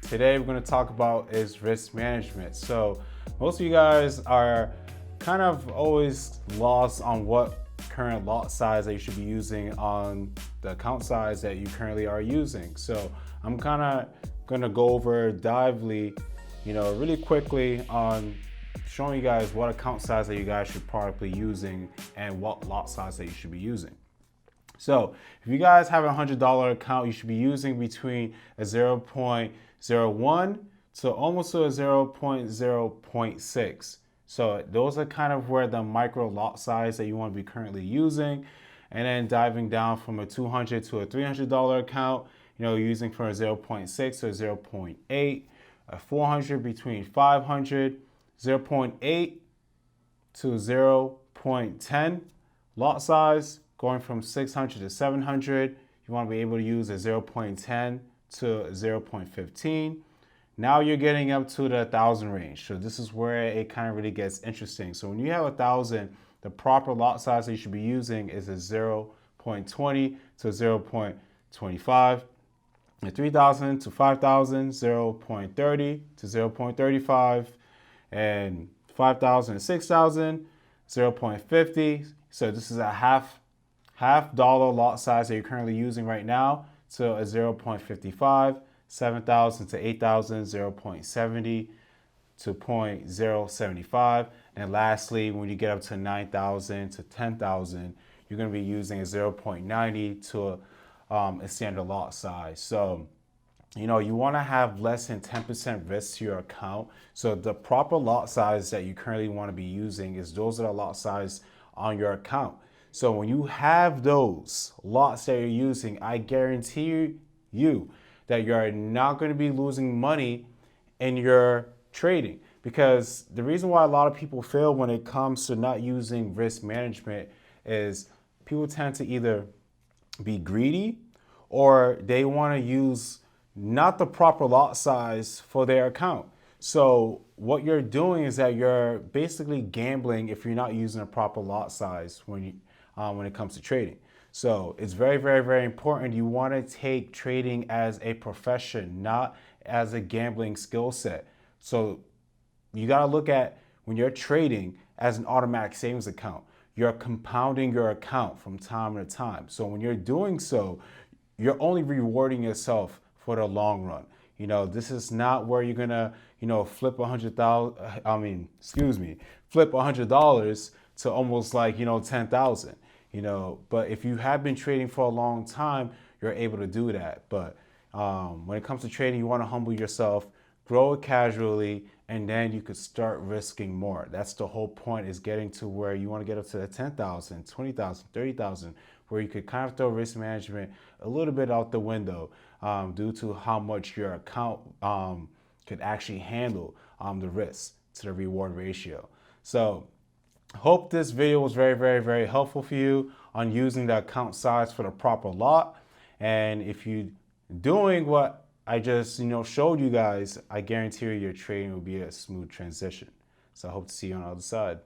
today we're going to talk about is risk management. So most of you guys are kind of always lost on what current lot size that you should be using on the account size that you currently are using. So I'm kind of going to go over really quickly on showing you guys what account size that you guys should probably be using and what lot size that you should be using. So if you guys have a $100 account, you should be using between a 0.01 to almost to a 0.6. So those are kind of where the micro lot size that you want to be currently using. And then diving down from a $200 to a $300 account, using from a 0.6 to a 0.8, a 400 between 500, 0.8 to 0.10 lot size. Going from 600 to 700, you want to be able to use a 0.10 to 0.15. Now you're getting up to the 1,000 range. So this is where it kind of really gets interesting. So when you have 1,000, the proper lot size that you should be using is a 0.20 to 0.25. And 3,000 to 5,000, 0.30 to 0.35. And 5,000 to 6,000, 0.50. So this is a half dollar lot size that you're currently using right now to a 0.55, 7,000 to 8,000, 0.70 to 0.075. And lastly, when you get up to 9,000 to 10,000, you're going to be using a 0.90 to a standard lot size. So, you want to have less than 10% risk to your account. So the proper lot size that you currently want to be using is those are the lot size on your account. So when you have those lots that you're using, I guarantee you that you're not going to be losing money in your trading. Because the reason why a lot of people fail when it comes to not using risk management is people tend to either be greedy or they want to use not the proper lot size for their account. So what you're doing is that you're basically gambling if you're not using a proper lot size when it comes to trading. So it's very, very, very important. You want to take trading as a profession, not as a gambling skill set. So you got to look at when you're trading as an automatic savings account. You're compounding your account from time to time. So when you're doing so, you're only rewarding yourself for the long run. This is not where you're gonna, flip $100 to almost like, 10,000. But if you have been trading for a long time, you're able to do that. But when it comes to trading, you want to humble yourself, grow it casually, and then you could start risking more. That's the whole point, is getting to where you want to get up to the 10,000, 20,000, 30,000, where you could kind of throw risk management a little bit out the window due to how much your account could actually handle the risk to the reward ratio. So hope this video was very, very, very helpful for you on using the account size for the proper lot. And if you're doing what I just showed you guys, I guarantee you your trading will be a smooth transition. So I hope to see you on the other side.